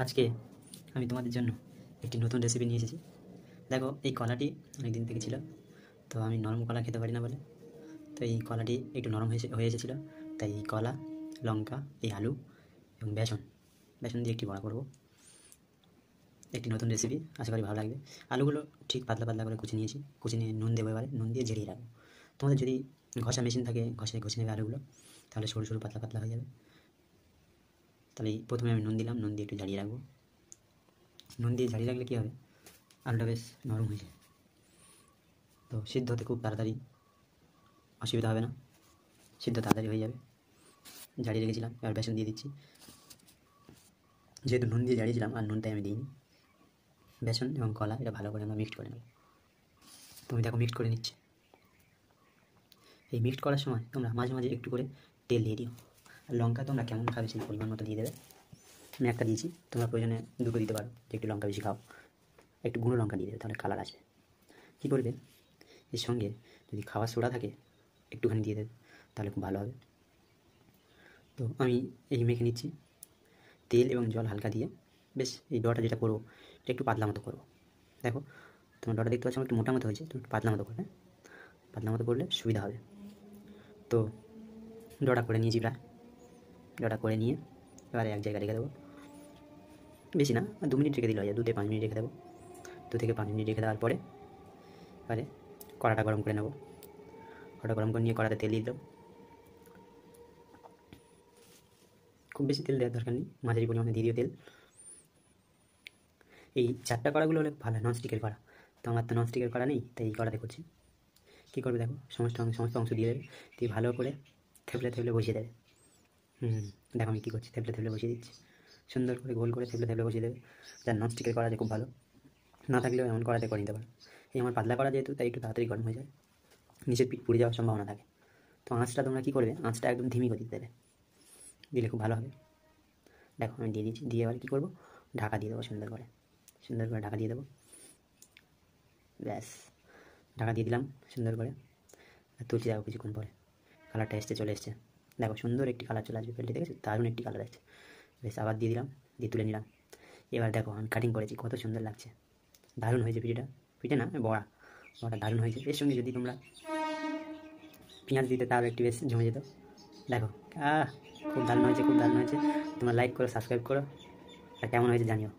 আজকে আমি তোমাদের জন্য একটি নতুন রেসিপি নিয়ে এসেছি। দেখো, এই কলাটি অনেক দিন থেকে ছিল, তো আমি নরম কলা খেতে পারি না বলে, তো এই কলাটি একটু নরম হয়ে এসেছিলো। তাই এই কলা, লঙ্কা, এই আলু এবং বেসন বেসন দিয়ে একটি বড়া করবো। একটি নতুন রেসিপি, আশা করি ভালো লাগবে। আলুগুলো ঠিক পাতলা পাতলা করে কুচি নিয়েছি, কুচি নিয়ে নুন দেবো, এবারে নুন দিয়ে ঝেড়িয়ে রাখবো। তোমাদের যদি ঘষা মেশিন থাকে, ঘষে নেবে আলুগুলো, তাহলে সরু সরু পাতলা পাতলা হয়ে যাবে। তাহলে প্রথমে আমি নুন দিলাম, নুন দিয়ে একটু ঝাড়িয়ে রাখবো। নুন দিয়ে ঝাড়িয়ে রাখলে কী হবে, আলুটা বেশ নরম হয়ে যায়, তো সিদ্ধ হতে খুব তাড়াতাড়ি অসুবিধা হবে না, সিদ্ধ তাড়াতাড়ি হয়ে যাবে। ঝাড়িয়ে রেখেছিলাম, এবার বেসন দিয়ে দিচ্ছি। যেহেতু নুন দিয়ে ঝাড়িয়েছিলাম আর নুনটাই আমি দিইনি, বেসন এবং কলা এটা ভালো করে আমরা মিক্সড করে নেব। তুমি দেখো মিক্সড করে নিচ্ছি। এই মিক্সড করার সময় তোমরা মাঝে মাঝে একটু করে তেল দিয়ে দিও। আর লঙ্কা তোমরা কেমন খাবে সেই পরিমাণ মতো দিয়ে দেবে। আমি একটা দিয়েছি, তোমরা প্রয়োজনে দুটো দিতে পারো, যে একটু লঙ্কা বেশি খাও। একটু গুঁড়ো লঙ্কা দিয়ে দেবে, তাহলে কালার আসবে। কী করবে, এর সঙ্গে যদি খাওয়ার সোডা থাকে একটুখানি দিয়ে দেবে, তাহলে খুব ভালো হবে। তো আমি এই মেখে নিচ্ছি, তেল এবং জল হালকা দিয়ে। বেশ এই ডটা যেটা করবো এটা একটু পাতলা মতো করবো। দেখো তোমার ডটা দেখতে পাচ্ছ একটু মোটা মতো হয়েছে, তুমি একটু পাতলা মতো করবে। পাতলা মতো করলে সুবিধা হবে। তো ডটা করে নিয়েছি প্রায়, ডটা করে নিয়ে এবারে এক জায়গায় রেখে দেবো। বেশি না, 2 মিনিট রেখে দিলে হয়ে যায়, 2 থেকে 5 মিনিট রেখে দেবো। 2 থেকে 5 মিনিট রেখে দেওয়ার পরে এবারে কড়াটা গরম করে নেবো। কড়াটা গরম করে নিয়ে কড়াতে তেল দিয়ে দিলাম। খুব বেশি তেল দেওয়ার দরকার নেই, মাঝারি পরিমাণে দিয়ে দিও তেল। এই চারটা কড়াগুলো হলে ভালো, ননস্টিকের কড়া। তো আমার তো ননস্টিকের কড়া নেই, তাই এই কড়াতে করছি। কী করবে দেখো, সমস্ত অংশ দিয়ে দেবে, দিয়ে ভালো করে থেবলে বসিয়ে দেবে। দেখো আমি কী করছি, থেবলে বসিয়ে দিচ্ছি। সুন্দর করে গোল করে থেবলে বসিয়ে দেবে। যার ননস্টিকের কড়া যে খুব ভালো, না থাকলেও এমন কড়াতে করে নিতে পারো। এই আমার পাতলা কড়া যেহেতু, তাই একটু তাড়াতাড়ি গরম হয়ে যায়, নিচের পিঠ পুড়ে যাওয়ার সম্ভাবনা থাকে। তো আঁচটা তোমরা কী করবে, আঁচটা একদম ধিমি গতিতে দেবে, দিলে খুব ভালো হবে। দেখো আমি দিয়ে দিচ্ছি, দিয়ে এবার কী করবো, ঢাকা দিয়ে দেবো। সুন্দর করে ঢাকা দিয়ে দেবো। ব্যাস, ঢাকা দিয়ে দিলাম সুন্দর করে। আর তুলছি দেখো, কিছুক্ষণ পরে কালারটা চলে এসছে। দেখো সুন্দর একটি কালার চলে আসবে, পেলটি দেখেছো, দারুণ একটি কালার আসছে। বেশ, আবার দিয়ে দিলাম, দিয়ে তুলে নিলাম। এবার দেখো আমি কাটিং করেছি, কত সুন্দর লাগছে, দারুণ হয়েছে পিঠে না বড়া দারুণ হয়েছে। এর সঙ্গে যদি তোমরা পেঁয়াজ দিতে, তাহলে একটু বেশ জমে যেত। দেখো খুব দারুণ হয়েছে। তোমরা লাইক করো, সাবস্ক্রাইব করো, আর কেমন হয়েছে জানিও।